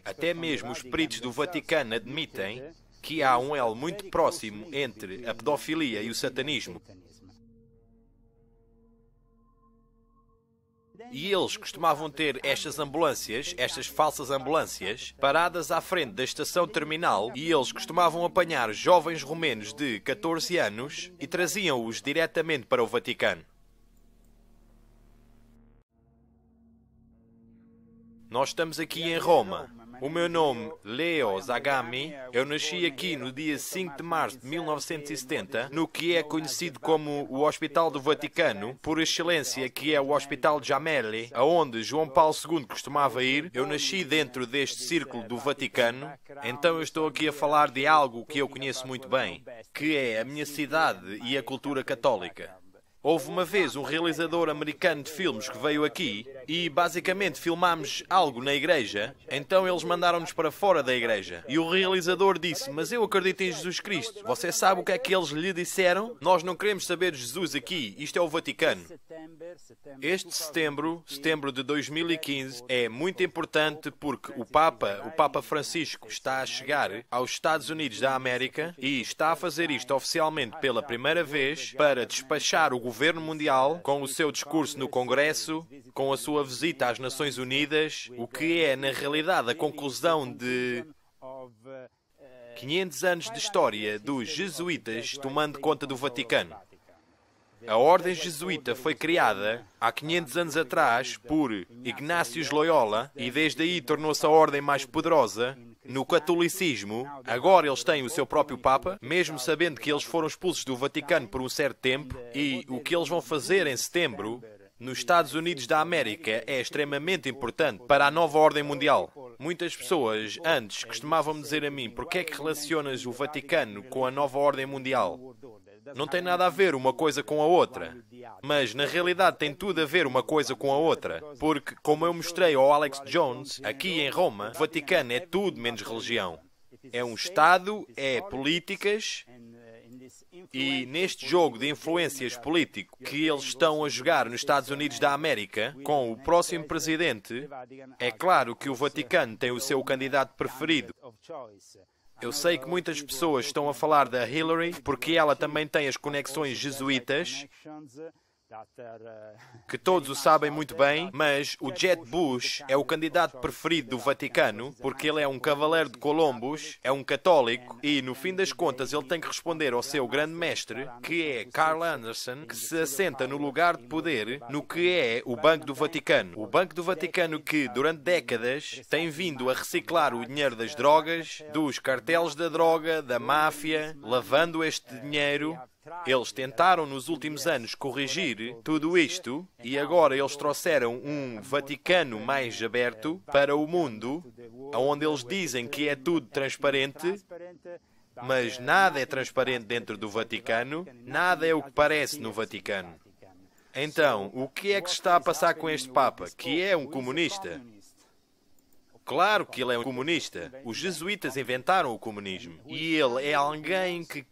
Até mesmo os peritos do Vaticano admitem que há um elo muito próximo entre a pedofilia e o satanismo. E eles costumavam ter estas ambulâncias, estas falsas ambulâncias, paradas à frente da estação terminal, e eles costumavam apanhar jovens romenos de 14 anos e traziam-os diretamente para o Vaticano. Nós estamos aqui em Roma. O meu nome, Leo Zagami. Eu nasci aqui no dia 5 de março de 1970, no que é conhecido como o Hospital do Vaticano, por excelência, que é o Hospital Gemelli, aonde João Paulo II costumava ir. Eu nasci dentro deste círculo do Vaticano, então eu estou aqui a falar de algo que eu conheço muito bem, que é a minha cidade e a cultura católica. Houve uma vez um realizador americano de filmes que veio aqui e basicamente filmámos algo na igreja, então eles mandaram-nos para fora da igreja. E o realizador disse: mas eu acredito em Jesus Cristo. Você sabe o que é que eles lhe disseram? Nós não queremos saber de Jesus aqui, isto é o Vaticano. Este setembro de 2015, é muito importante porque o Papa Francisco está a chegar aos Estados Unidos da América e está a fazer isto oficialmente pela primeira vez para despachar o governo mundial com o seu discurso no Congresso, com a sua visita às Nações Unidas, o que é, na realidade, a conclusão de 500 anos de história dos jesuítas tomando conta do Vaticano. A Ordem Jesuíta foi criada há 500 anos atrás por Ignácio Loyola e desde aí tornou-se a ordem mais poderosa no catolicismo. Agora eles têm o seu próprio Papa, mesmo sabendo que eles foram expulsos do Vaticano por um certo tempo, e o que eles vão fazer em setembro nos Estados Unidos da América é extremamente importante para a nova ordem mundial. Muitas pessoas antes costumavam dizer a mim: por que é que relacionas o Vaticano com a nova ordem mundial? Não tem nada a ver uma coisa com a outra. Mas, na realidade, tem tudo a ver uma coisa com a outra. Porque, como eu mostrei ao Alex Jones, aqui em Roma, o Vaticano é tudo menos religião. É um Estado, é políticas, e neste jogo de influências político que eles estão a jogar nos Estados Unidos da América, com o próximo presidente, é claro que o Vaticano tem o seu candidato preferido. Eu sei que muitas pessoas estão a falar da Hillary porque ela também tem as conexões jesuítas, que todos o sabem muito bem, mas o Jeb Bush é o candidato preferido do Vaticano porque ele é um cavaleiro de Colombos, é um católico e, no fim das contas, ele tem que responder ao seu grande mestre, que é Carl Anderson, que se assenta no lugar de poder no que é o Banco do Vaticano. O Banco do Vaticano que, durante décadas, tem vindo a reciclar o dinheiro das drogas, dos cartéis da droga, da máfia, lavando este dinheiro. Eles tentaram nos últimos anos corrigir tudo isto e agora eles trouxeram um Vaticano mais aberto para o mundo, onde eles dizem que é tudo transparente, mas nada é transparente dentro do Vaticano, nada é o que parece no Vaticano. Então, o que é que se está a passar com este Papa, que é um comunista? Claro que ele é um comunista. Os jesuítas inventaram o comunismo e ele é alguém que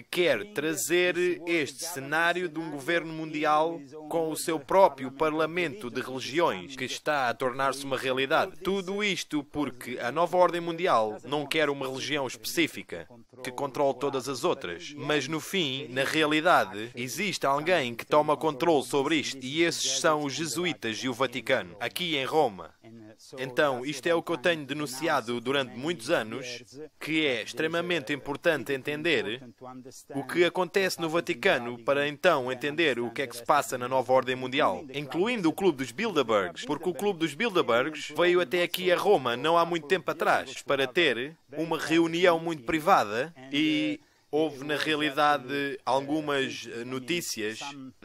quer trazer este cenário de um governo mundial com o seu próprio parlamento de religiões, que está a tornar-se uma realidade. Tudo isto porque a nova ordem mundial não quer uma religião específica que controle todas as outras. Mas no fim, na realidade, existe alguém que toma controle sobre isto, e esses são os jesuítas e o Vaticano, aqui em Roma. Então, isto é o que eu tenho denunciado durante muitos anos, que é extremamente importante entender o que acontece no Vaticano para então entender o que é que se passa na nova ordem mundial, incluindo o Clube dos Bilderbergs, porque o Clube dos Bilderbergs veio até aqui a Roma não há muito tempo atrás para ter uma reunião muito privada e houve, na realidade, algumas notícias,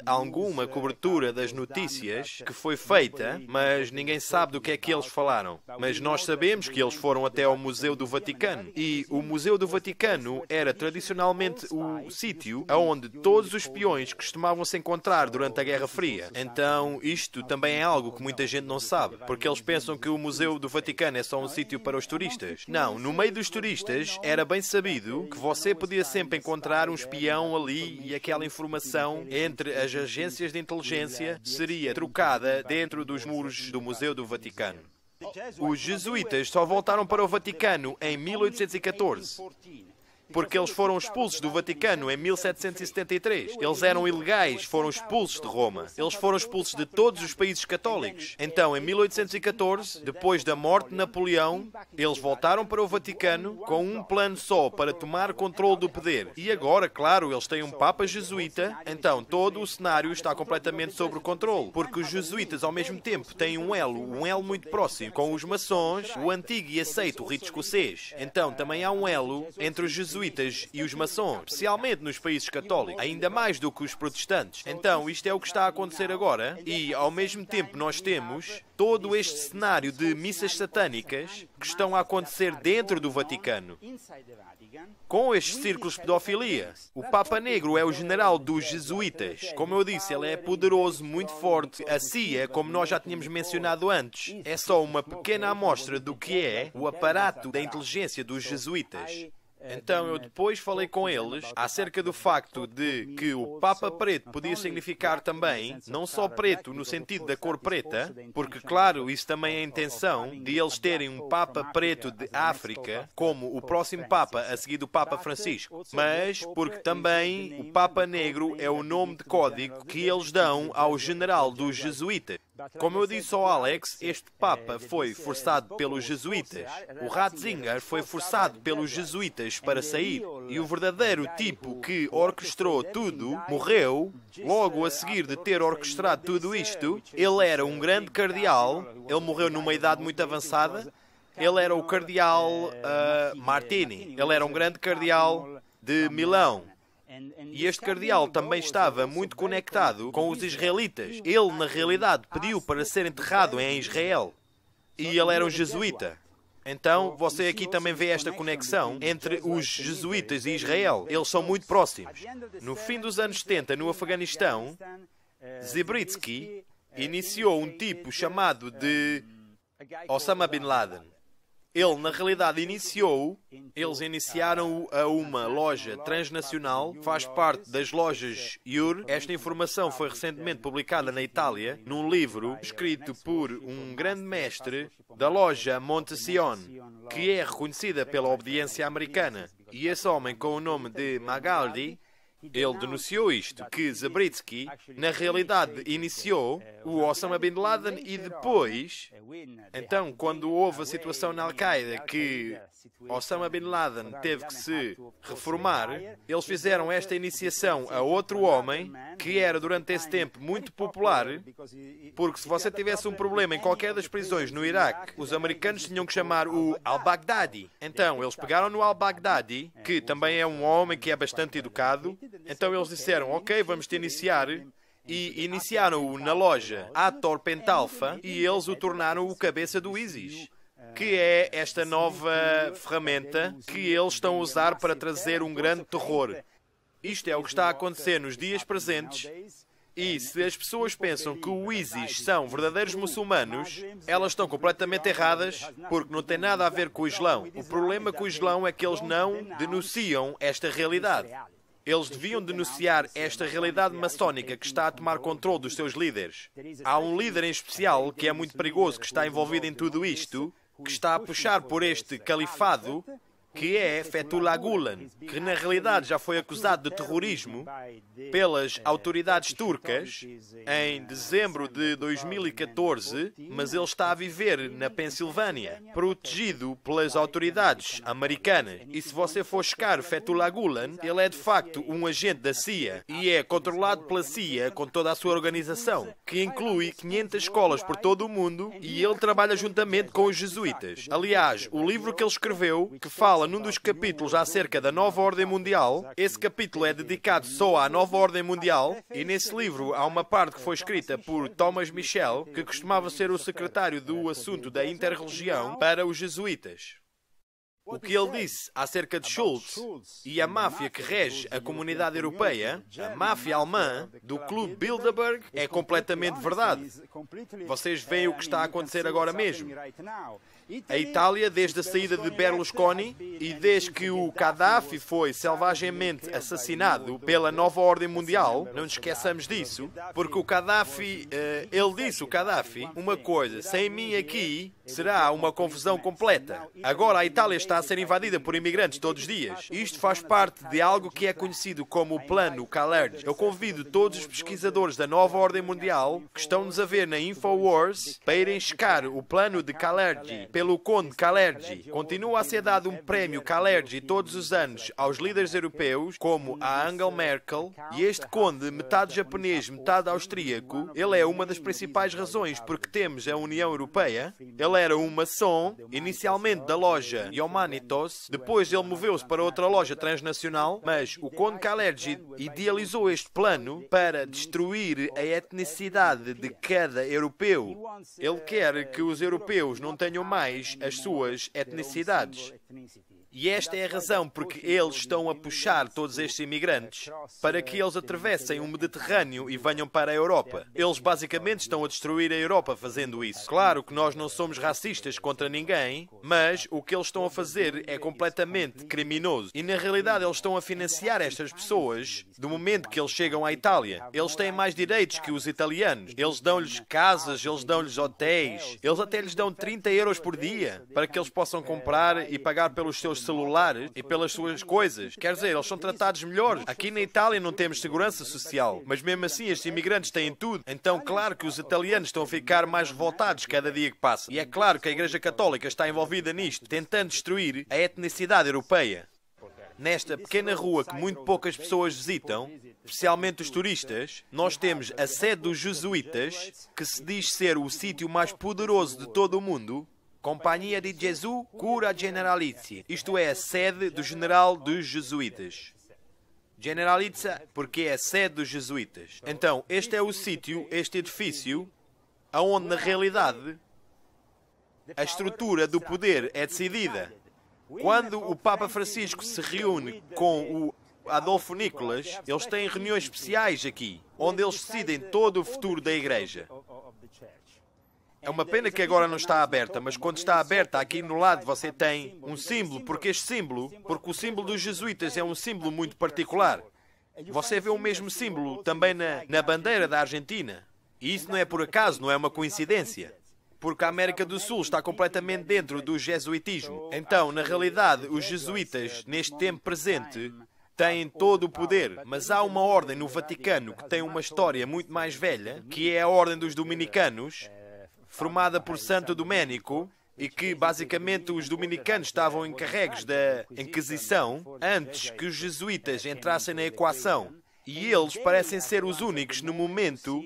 alguma cobertura das notícias que foi feita, mas ninguém sabe do que é que eles falaram. Mas nós sabemos que eles foram até ao Museu do Vaticano. E o Museu do Vaticano era tradicionalmente o sítio onde todos os espiões costumavam se encontrar durante a Guerra Fria. Então, isto também é algo que muita gente não sabe, porque eles pensam que o Museu do Vaticano é só um sítio para os turistas. Não, no meio dos turistas era bem sabido que você podia sempre encontrar um espião ali e aquela informação entre as agências de inteligência seria trocada dentro dos muros do Museu do Vaticano. Os jesuítas só voltaram para o Vaticano em 1814. Porque eles foram expulsos do Vaticano em 1773. Eles eram ilegais, foram expulsos de Roma. Eles foram expulsos de todos os países católicos. Então, em 1814, depois da morte de Napoleão, eles voltaram para o Vaticano com um plano só para tomar controle do poder. E agora, claro, eles têm um Papa jesuíta, então todo o cenário está completamente sob o controle. Porque os jesuítas, ao mesmo tempo, têm um elo muito próximo com os maçons, o antigo e aceito rito escocês. Então, também há um elo entre os jesuítas e os maçons, especialmente nos países católicos, ainda mais do que os protestantes. Então, isto é o que está a acontecer agora, e ao mesmo tempo nós temos todo este cenário de missas satânicas que estão a acontecer dentro do Vaticano, com estes círculos de pedofilia. O Papa Negro é o general dos jesuítas. Como eu disse, ele é poderoso, muito forte. A CIA, como nós já tínhamos mencionado antes, é só uma pequena amostra do que é o aparato da inteligência dos jesuítas. Então eu depois falei com eles acerca do facto de que o Papa Preto podia significar também, não só preto no sentido da cor preta, porque claro, isso também é a intenção de eles terem um Papa Preto de África como o próximo Papa a seguir do Papa Francisco, mas porque também o Papa Negro é o nome de código que eles dão ao general dos jesuítas. Como eu disse ao Alex, este Papa foi forçado pelos jesuítas. O Ratzinger foi forçado pelos jesuítas para sair. E o verdadeiro tipo que orquestrou tudo morreu logo a seguir de ter orquestrado tudo isto. Ele era um grande cardeal. Ele morreu numa idade muito avançada. Ele era o cardeal Martini. Ele era um grande cardeal de Milão. E este cardeal também estava muito conectado com os israelitas. Ele, na realidade, pediu para ser enterrado em Israel. E ele era um jesuíta. Então, você aqui também vê esta conexão entre os jesuítas e Israel. Eles são muito próximos. No fim dos anos 70, no Afeganistão, Zabriskie iniciou um tipo chamado de Osama Bin Laden. Ele, na realidade, eles iniciaram a uma loja transnacional, faz parte das lojas IUR. Esta informação foi recentemente publicada na Itália, num livro escrito por um grande mestre da loja Montesión, que é reconhecida pela obediência americana. E esse homem, com o nome de Magaldi, ele denunciou isto, que Zabriskie, na realidade, iniciou o Osama Bin Laden e depois, então, quando houve a situação na Al-Qaeda que Osama Bin Laden teve que se reformar, eles fizeram esta iniciação a outro homem que era, durante esse tempo, muito popular, porque se você tivesse um problema em qualquer das prisões no Iraque, os americanos tinham que chamar o Al-Baghdadi. Então, eles pegaram no Al-Baghdadi, que também é um homem que é bastante educado. Então eles disseram, ok, vamos te iniciar, e iniciaram-o na loja Ator Pentalfa e eles o tornaram o cabeça do ISIS, que é esta nova ferramenta que eles estão a usar para trazer um grande terror. Isto é o que está a acontecer nos dias presentes. E se as pessoas pensam que o ISIS são verdadeiros muçulmanos, elas estão completamente erradas, porque não tem nada a ver com o Islão. O problema com o Islão é que eles não denunciam esta realidade. Eles deviam denunciar esta realidade maçónica que está a tomar controle dos seus líderes. Há um líder em especial que é muito perigoso, que está envolvido em tudo isto, que está a puxar por este califado, que é Fethullah Gulen, que na realidade já foi acusado de terrorismo pelas autoridades turcas em dezembro de 2014, mas ele está a viver na Pensilvânia, protegido pelas autoridades americanas. E se você for checar Fethullah Gulen, ele é de facto um agente da CIA e é controlado pela CIA com toda a sua organização, que inclui 500 escolas por todo o mundo, e ele trabalha juntamente com os jesuítas. Aliás, o livro que ele escreveu, que fala num dos capítulos acerca da nova ordem mundial, esse capítulo é dedicado só à nova ordem mundial, e nesse livro há uma parte que foi escrita por Thomas Michel, que costumava ser o secretário do assunto da interreligião para os jesuítas. O que ele disse acerca de Schultz e a máfia que rege a comunidade europeia, a máfia alemã do Clube Bilderberg, é completamente verdade. Vocês veem o que está a acontecer agora mesmo. A Itália, desde a saída de Berlusconi e desde que o Gaddafi foi selvagemente assassinado pela nova ordem mundial, não nos esqueçamos disso, porque o Gaddafi, ele disse, o Gaddafi, uma coisa, sem mim aqui, será uma confusão completa. Agora a Itália está a ser invadida por imigrantes todos os dias. Isto faz parte de algo que é conhecido como o Plano Kalergi. Eu convido todos os pesquisadores da nova ordem mundial que estão-nos a ver na Infowars para irem checar o Plano de Kalergi pelo Conde Kalergi. Continua a ser dado um prémio Kalergi todos os anos aos líderes europeus, como a Angela Merkel, e este conde, metade japonês, metade austríaco, ele é uma das principais razões porque temos a União Europeia. Ele era um maçom, inicialmente da loja Humanitos, depois ele moveu-se para outra loja transnacional, mas o Conde Kalergi idealizou este plano para destruir a etnicidade de cada europeu. Ele quer que os europeus não tenham mais as suas etnicidades. E esta é a razão porque eles estão a puxar todos estes imigrantes para que eles atravessem o Mediterrâneo e venham para a Europa. Eles basicamente estão a destruir a Europa fazendo isso. Claro que nós não somos racistas contra ninguém, mas o que eles estão a fazer é completamente criminoso. E na realidade eles estão a financiar estas pessoas do momento que eles chegam à Itália. Eles têm mais direitos que os italianos. Eles dão-lhes casas, eles dão-lhes hotéis, eles até lhes dão 30 euros por dia para que eles possam comprar e pagar pelos seus celulares e pelas suas coisas. Quer dizer, eles são tratados melhores. Aqui na Itália não temos segurança social, mas mesmo assim estes imigrantes têm tudo. Então, claro que os italianos estão a ficar mais revoltados cada dia que passa. E é claro que a Igreja Católica está envolvida nisto, tentando destruir a etnicidade europeia. Nesta pequena rua que muito poucas pessoas visitam, especialmente os turistas, nós temos a sede dos jesuítas, que se diz ser o sítio mais poderoso de todo o mundo, Companhia de Jesus Cura Generalizia. Isto é a sede do general dos jesuítas. Generalizia porque é a sede dos jesuítas. Então, este é o sítio, este edifício, onde na realidade a estrutura do poder é decidida. Quando o Papa Francisco se reúne com o Adolfo Nicolas, eles têm reuniões especiais aqui, onde eles decidem todo o futuro da Igreja. É uma pena que agora não está aberta, mas quando está aberta, aqui no lado você tem um símbolo, porque o símbolo dos jesuítas é um símbolo muito particular. Você vê o mesmo símbolo também na bandeira da Argentina. E isso não é por acaso, não é uma coincidência. Porque a América do Sul está completamente dentro do jesuitismo. Então, na realidade, os jesuítas, neste tempo presente, têm todo o poder, mas há uma ordem no Vaticano que tem uma história muito mais velha, que é a Ordem dos Dominicanos, formada por Santo Doménico, e que basicamente os dominicanos estavam encarregues da Inquisição antes que os jesuítas entrassem na equação. E eles parecem ser os únicos no momento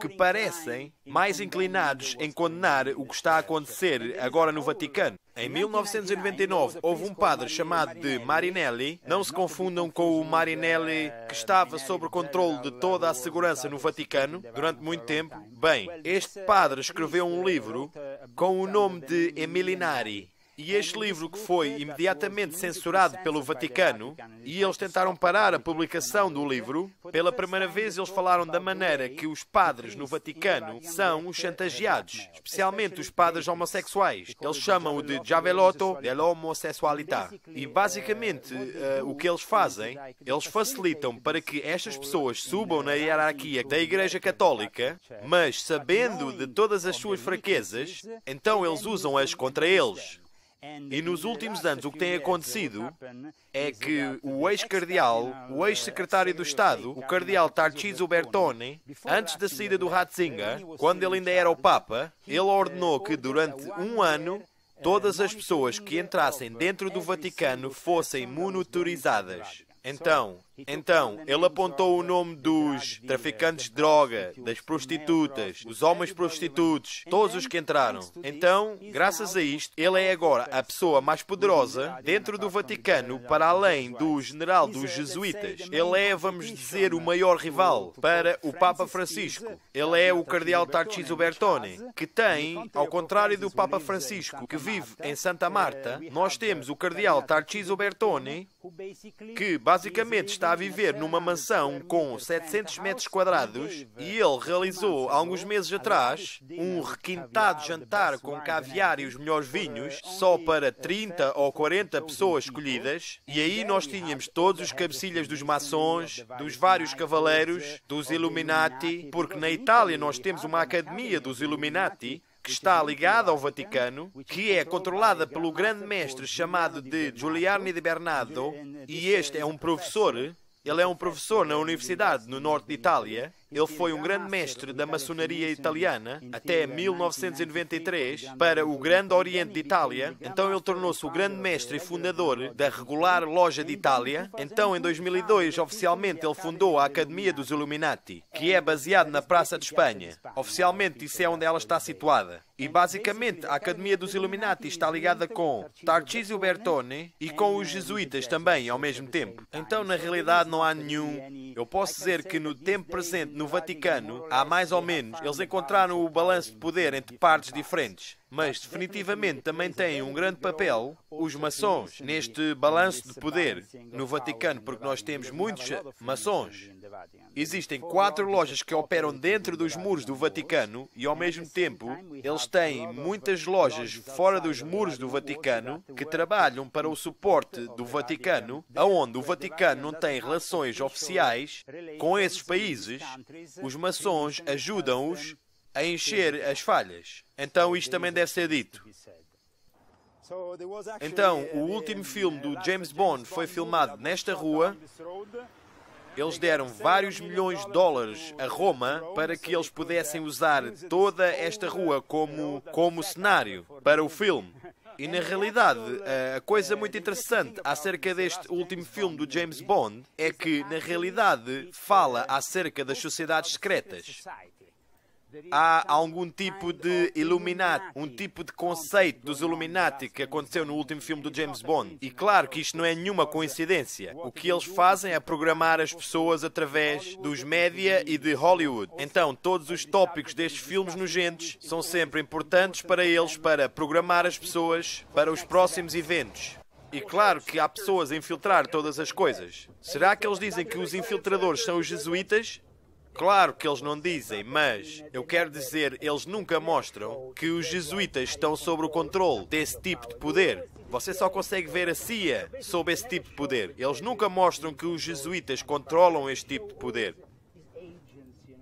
que parecem mais inclinados em condenar o que está a acontecer agora no Vaticano. Em 1999, houve um padre chamado de Marinelli. Não se confundam com o Marinelli que estava sob o controle de toda a segurança no Vaticano durante muito tempo. Bem, este padre escreveu um livro com o nome de Emilinari. E este livro que foi imediatamente censurado pelo Vaticano, e eles tentaram parar a publicação do livro, pela primeira vez eles falaram da maneira que os padres no Vaticano são os chantageados, especialmente os padres homossexuais. Eles chamam-o de Giavellotto dell'Omosessualità. E basicamente o que eles fazem, eles facilitam para que estas pessoas subam na hierarquia da Igreja Católica, mas sabendo de todas as suas fraquezas, então eles usam-as contra eles. E nos últimos anos o que tem acontecido é que o ex-cardeal, o ex-secretário do Estado, o cardeal Tarcísio Bertone, antes da saída do Ratzinger, quando ele ainda era o Papa, ele ordenou que durante um ano todas as pessoas que entrassem dentro do Vaticano fossem monitorizadas. Então, ele apontou o nome dos traficantes de droga, das prostitutas, os homens prostitutos, todos os que entraram. Então, graças a isto, ele é agora a pessoa mais poderosa dentro do Vaticano, para além do general dos jesuítas. Ele é, vamos dizer, o maior rival para o Papa Francisco. Ele é o cardeal Tarcísio Bertone, que tem, ao contrário do Papa Francisco, que vive em Santa Marta, nós temos o cardeal Tarcísio Bertone, que basicamente está a viver numa mansão com 700 metros quadrados, e ele realizou, há alguns meses atrás, um requintado jantar com caviar e os melhores vinhos, só para 30 ou 40 pessoas escolhidas, e aí nós tínhamos todos os cabecilhas dos maçons, dos vários cavaleiros, dos Illuminati, porque na Itália nós temos uma academia dos Illuminati, que está ligada ao Vaticano, que é controlada pelo grande mestre chamado de Giuliani de Bernardo, e este é um professor. Ele é um professor na universidade no norte de Itália. Ele foi um grande mestre da maçonaria italiana até 1993 para o Grande Oriente de Itália. Então ele tornou-se o grande mestre e fundador da regular Loja de Itália. Então em 2002 oficialmente ele fundou a Academia dos Illuminati, que é baseada na Praça de Espanha. Oficialmente isso é onde ela está situada. E basicamente a Academia dos Illuminati está ligada com Tarcísio Bertone e com os jesuítas também ao mesmo tempo. Então na realidade não há nenhum... Eu posso dizer que no tempo presente no Vaticano, há mais ou menos, eles encontraram o balanço de poder entre partes diferentes. Mas definitivamente também têm um grande papel os maçons neste balanço de poder no Vaticano, porque nós temos muitos maçons. Existem 4 lojas que operam dentro dos muros do Vaticano e ao mesmo tempo eles têm muitas lojas fora dos muros do Vaticano que trabalham para o suporte do Vaticano, aonde o Vaticano não tem relações oficiais com esses países. Os maçons ajudam-os a encher as falhas. Então isto também deve ser dito. Então, o último filme do James Bond foi filmado nesta rua. Eles deram vários milhões de dólares a Roma para que eles pudessem usar toda esta rua como cenário para o filme. E na realidade, a coisa muito interessante acerca deste último filme do James Bond é que, na realidade, fala acerca das sociedades secretas. Há algum tipo de Illuminati, um tipo de conceito dos Illuminati que aconteceu no último filme do James Bond. E claro que isto não é nenhuma coincidência. O que eles fazem é programar as pessoas através dos média e de Hollywood. Então, todos os tópicos destes filmes nojentos são sempre importantes para eles, para programar as pessoas para os próximos eventos. E claro que há pessoas a infiltrar todas as coisas. Será que eles dizem que os infiltradores são os jesuítas? Claro que eles não dizem, mas eu quero dizer, eles nunca mostram que os jesuítas estão sob o controle desse tipo de poder. Você só consegue ver a CIA sob esse tipo de poder. Eles nunca mostram que os jesuítas controlam este tipo de poder.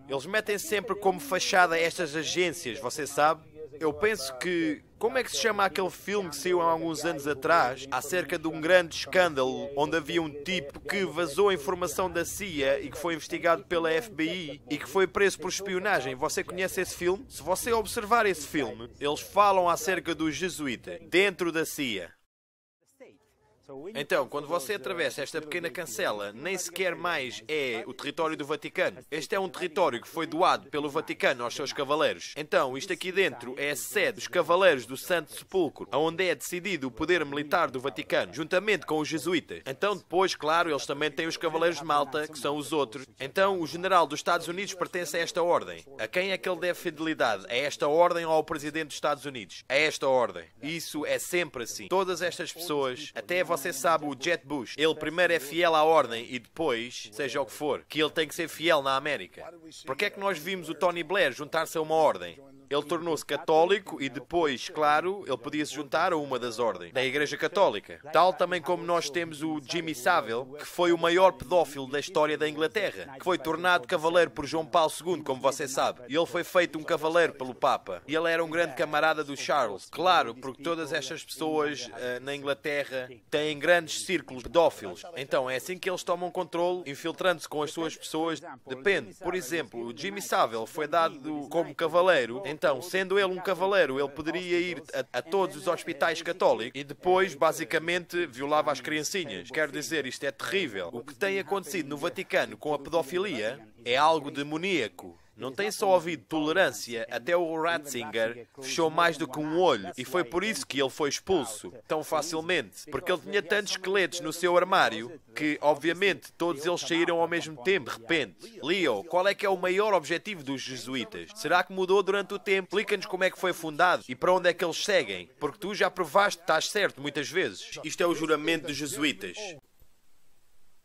Eles metem sempre como fachada estas agências, você sabe? Eu penso que... Como é que se chama aquele filme que saiu há alguns anos atrás acerca de um grande escândalo onde havia um tipo que vazou a informação da CIA e que foi investigado pela FBI e que foi preso por espionagem? Você conhece esse filme? Se você observar esse filme, eles falam acerca dos jesuítas dentro da CIA. Então, quando você atravessa esta pequena cancela, nem sequer mais é o território do Vaticano. Este é um território que foi doado pelo Vaticano aos seus cavaleiros. Então, isto aqui dentro é a sede dos Cavaleiros do Santo Sepulcro, onde é decidido o poder militar do Vaticano, juntamente com os jesuítas. Então, depois, claro, eles também têm os Cavaleiros de Malta, que são os outros. Então, o general dos Estados Unidos pertence a esta ordem. A quem é que ele deve fidelidade? A esta ordem ou ao presidente dos Estados Unidos? A esta ordem. Isso é sempre assim. Todas estas pessoas, até você sabe o Jeb Bush, ele primeiro é fiel à ordem e depois, seja o que for, que ele tem que ser fiel na América. Porque é que nós vimos o Tony Blair juntar-se a uma ordem? Ele tornou-se católico e depois, claro, ele podia se juntar a uma das ordens da Igreja Católica. Tal também como nós temos o Jimmy Savile, que foi o maior pedófilo da história da Inglaterra, que foi tornado cavaleiro por João Paulo II, como você sabe. E ele foi feito um cavaleiro pelo Papa. E ele era um grande camarada do Charles. Claro, porque todas estas pessoas na Inglaterra têm grandes círculos pedófilos. Então é assim que eles tomam controle, infiltrando-se com as suas pessoas. Depende. Por exemplo, o Jimmy Savile foi dado como cavaleiro. Então, sendo ele um cavaleiro, ele poderia ir a todos os hospitais católicos e depois, basicamente, violava as criancinhas. Quero dizer, isto é terrível. O que tem acontecido no Vaticano com a pedofilia é algo demoníaco. Não tem só havido tolerância, até o Ratzinger fechou mais do que um olho e foi por isso que ele foi expulso tão facilmente, porque ele tinha tantos esqueletos no seu armário que, obviamente, todos eles saíram ao mesmo tempo, de repente. Leo, qual é que é o maior objetivo dos jesuítas? Será que mudou durante o tempo? Explica-nos como é que foi fundado e para onde é que eles seguem, porque tu já provaste que estás certo muitas vezes. Isto é o juramento dos jesuítas.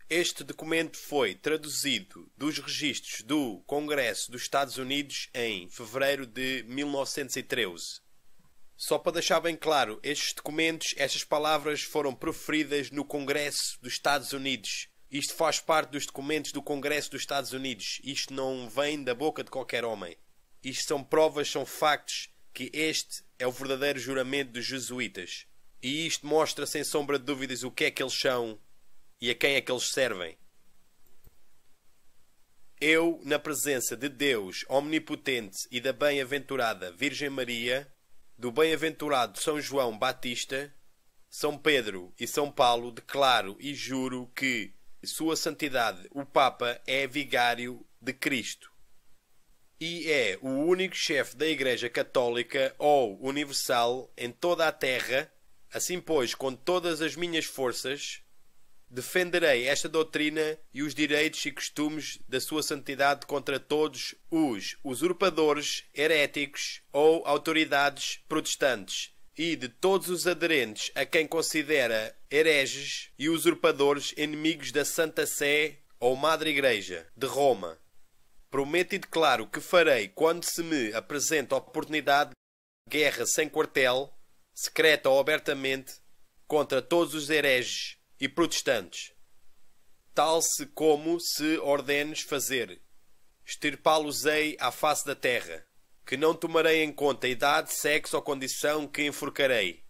Este documento foi traduzido dos registros do Congresso dos Estados Unidos em fevereiro de 1913. Só para deixar bem claro, estes documentos, estas palavras foram proferidas no Congresso dos Estados Unidos. Isto faz parte dos documentos do Congresso dos Estados Unidos. Isto não vem da boca de qualquer homem. Isto são provas, são factos que este é o verdadeiro juramento dos jesuítas. E isto mostra sem sombra de dúvidas o que é que eles são e a quem é que eles servem. Eu, na presença de Deus Omnipotente e da bem-aventurada Virgem Maria, do bem-aventurado São João Batista, São Pedro e São Paulo, declaro e juro que Sua Santidade, o Papa, é vigário de Cristo e é o único chefe da Igreja Católica ou Universal em toda a Terra. Assim, pois, com todas as minhas forças, defenderei esta doutrina e os direitos e costumes da Sua Santidade contra todos os usurpadores, heréticos ou autoridades protestantes e de todos os aderentes a quem considera hereges e usurpadores, inimigos da Santa Sé ou Madre Igreja de Roma. Prometo e declaro que farei, quando se me apresenta a oportunidade, guerra sem quartel, secreta ou abertamente, contra todos os hereges e protestantes, tal se como se ordenes fazer. Extirpá-los-ei à face da terra, que não tomarei em conta idade, sexo ou condição, que enforcarei.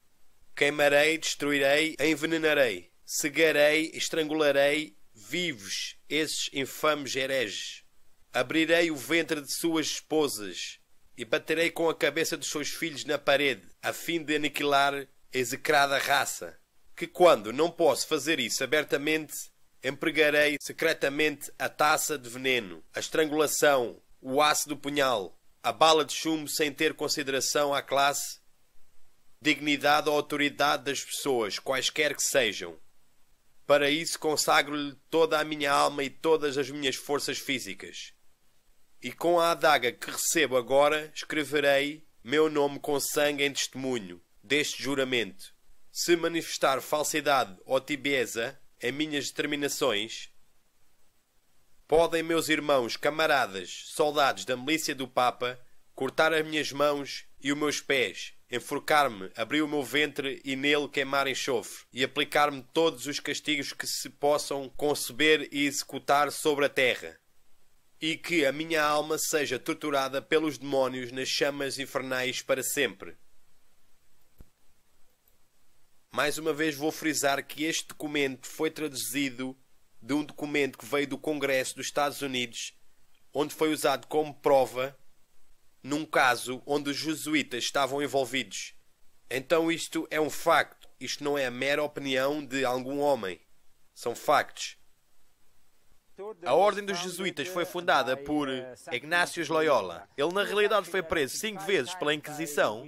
Queimarei, destruirei, envenenarei, cegarei, estrangularei vivos esses infames hereges. Abrirei o ventre de suas esposas e baterei com a cabeça dos seus filhos na parede, a fim de aniquilar a execrada raça. Que quando não posso fazer isso abertamente, empregarei secretamente a taça de veneno, a estrangulação, o aço do punhal, a bala de chumbo, sem ter consideração à classe, dignidade ou autoridade das pessoas, quaisquer que sejam. Para isso consagro-lhe toda a minha alma e todas as minhas forças físicas. E com a adaga que recebo agora, escreverei meu nome com sangue em testemunho deste juramento. Se manifestar falsidade ou tibieza em minhas determinações, podem meus irmãos, camaradas, soldados da milícia do Papa, cortar as minhas mãos e os meus pés, enforcar-me, abrir o meu ventre e nele queimar enxofre, e aplicar-me todos os castigos que se possam conceber e executar sobre a terra. E que a minha alma seja torturada pelos demónios nas chamas infernais para sempre. Mais uma vez vou frisar que este documento foi traduzido de um documento que veio do Congresso dos Estados Unidos, onde foi usado como prova num caso onde os jesuítas estavam envolvidos. Então isto é um facto. Isto não é a mera opinião de algum homem. São factos. A Ordem dos Jesuítas foi fundada por Ignácio Loyola. Ele na realidade foi preso 5 vezes pela Inquisição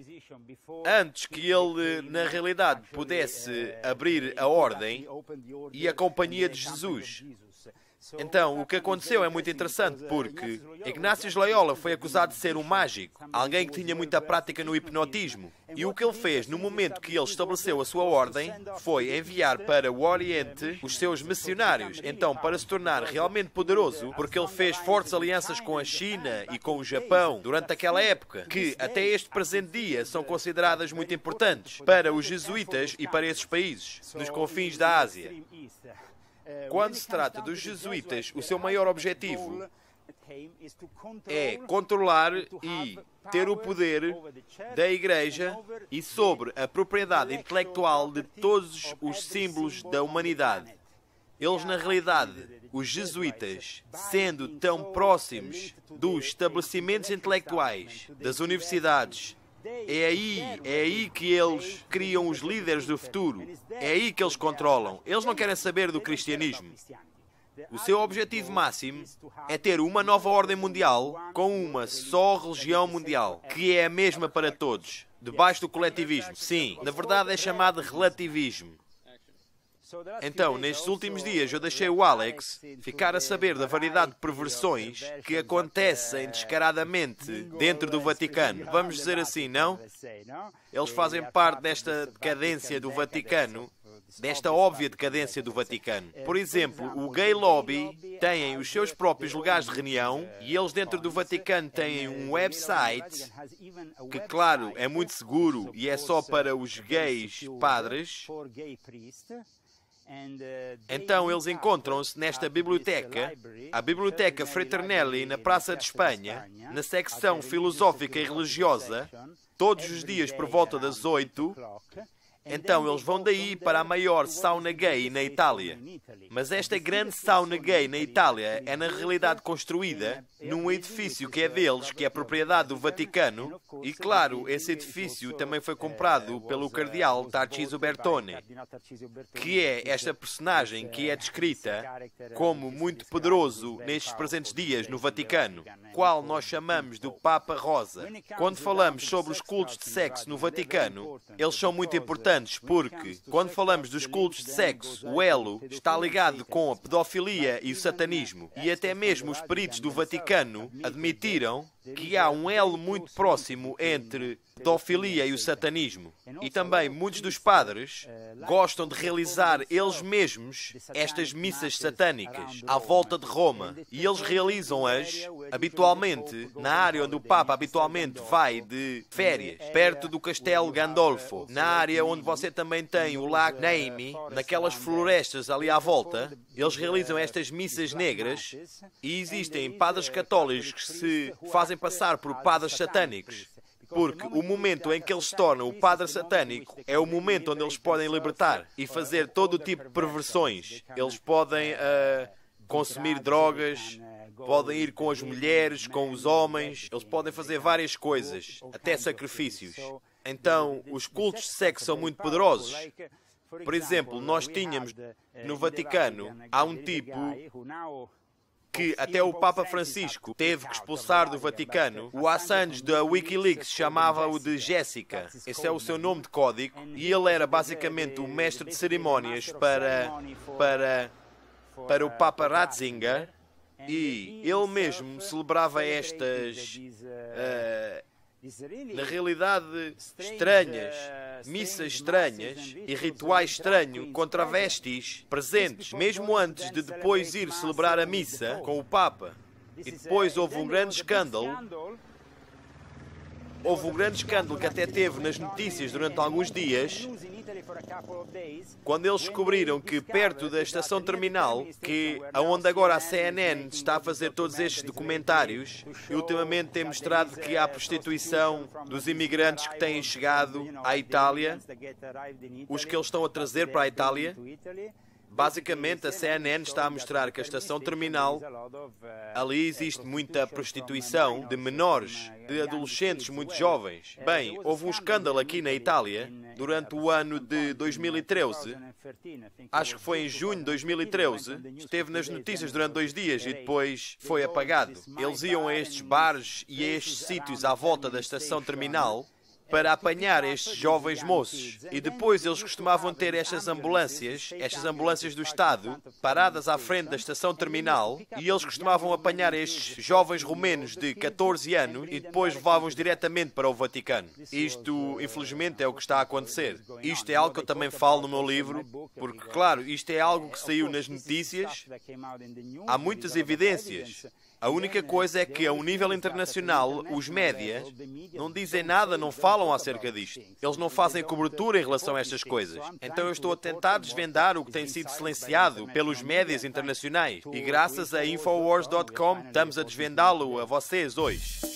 antes que ele na realidade pudesse abrir a Ordem e a Companhia de Jesus. Então, o que aconteceu é muito interessante, porque Ignácio Loyola foi acusado de ser um mágico, alguém que tinha muita prática no hipnotismo. E o que ele fez no momento que ele estabeleceu a sua ordem foi enviar para o Oriente os seus missionários. Então, para se tornar realmente poderoso, porque ele fez fortes alianças com a China e com o Japão durante aquela época, que até este presente dia são consideradas muito importantes para os jesuítas e para esses países, nos confins da Ásia. Quando se trata dos jesuítas, o seu maior objetivo é controlar e ter o poder da Igreja e sobre a propriedade intelectual de todos os símbolos da humanidade. Eles, na realidade, os jesuítas, sendo tão próximos dos estabelecimentos intelectuais, das universidades, é aí que eles criam os líderes do futuro. É aí que eles controlam. Eles não querem saber do cristianismo. O seu objetivo máximo é ter uma nova ordem mundial com uma só religião mundial, que é a mesma para todos, debaixo do coletivismo. Sim, na verdade é chamado relativismo. Então, nestes últimos dias, eu deixei o Alex ficar a saber da variedade de perversões que acontecem descaradamente dentro do Vaticano. Vamos dizer assim, não? Eles fazem parte desta decadência do Vaticano, desta óbvia decadência do Vaticano. Por exemplo, o gay lobby tem os seus próprios lugares de reunião e eles dentro do Vaticano têm um website que, claro, é muito seguro e é só para os gays padres. Então eles encontram-se nesta biblioteca, a Biblioteca Fraternelli, na Praça de Espanha, na secção filosófica e religiosa, todos os dias por volta das 8, então eles vão daí para a maior sauna gay na Itália. Mas esta grande sauna gay na Itália é na realidade construída num edifício que é deles, que é propriedade do Vaticano. E claro, esse edifício também foi comprado pelo cardeal Tarcísio Bertone, que é esta personagem que é descrita como muito poderoso nestes presentes dias no Vaticano, qual nós chamamos do Papa Rosa. Quando falamos sobre os cultos de sexo no Vaticano, eles são muito importantes porque, quando falamos dos cultos de sexo, o elo está ligado com a pedofilia e o satanismo. E até mesmo os peritos do Vaticano admitiram que há um elo muito próximo entre pedofilia e o satanismo. E também muitos dos padres gostam de realizar eles mesmos estas missas satânicas à volta de Roma. E eles realizam-as habitualmente na área onde o Papa habitualmente vai de férias, perto do Castelo Gandolfo, na área onde você também tem o Lago Nemi, naquelas florestas ali à volta. Eles realizam estas missas negras e existem padres católicos que se fazem passar por padres satânicos. Porque o momento em que eles se tornam o padre satânico é o momento onde eles podem libertar e fazer todo o tipo de perversões. Eles podem consumir drogas, podem ir com as mulheres, com os homens, eles podem fazer várias coisas, até sacrifícios. Então, os cultos de sexo são muito poderosos. Por exemplo, nós tínhamos no Vaticano, há um tipo que até o Papa Francisco teve que expulsar do Vaticano. O Assange da Wikileaks chamava-o de Jéssica. Esse é o seu nome de código. E ele era basicamente o mestre de cerimónias para o Papa Ratzinger. E ele mesmo celebrava estas, na realidade, estranhas, missas estranhas e rituais estranhos com travestis presentes, mesmo antes de depois ir celebrar a missa com o Papa. E depois houve um grande escândalo. Houve um grande escândalo que até teve nas notícias durante alguns dias, quando eles descobriram que perto da estação terminal, onde agora a CNN está a fazer todos estes documentários, e ultimamente tem mostrado que há prostituição dos imigrantes que têm chegado à Itália, os que eles estão a trazer para a Itália. Basicamente, a CNN está a mostrar que a estação terminal, ali existe muita prostituição de menores, de adolescentes muito jovens. Bem, houve um escândalo aqui na Itália, durante o ano de 2013, acho que foi em junho de 2013, esteve nas notícias durante 2 dias e depois foi apagado. Eles iam a estes bares e a estes sítios à volta da estação terminal para apanhar estes jovens moços. E depois eles costumavam ter estas ambulâncias do Estado, paradas à frente da estação terminal, e eles costumavam apanhar estes jovens romenos de 14 anos e depois levavam-os diretamente para o Vaticano. Isto, infelizmente, é o que está a acontecer. Isto é algo que eu também falo no meu livro, porque, claro, isto é algo que saiu nas notícias. Há muitas evidências. A única coisa é que, a um nível internacional, os médias não dizem nada, não falam acerca disto. Eles não fazem cobertura em relação a estas coisas. Então eu estou a tentar desvendar o que tem sido silenciado pelos médias internacionais. E graças a Infowars.com estamos a desvendá-lo a vocês hoje.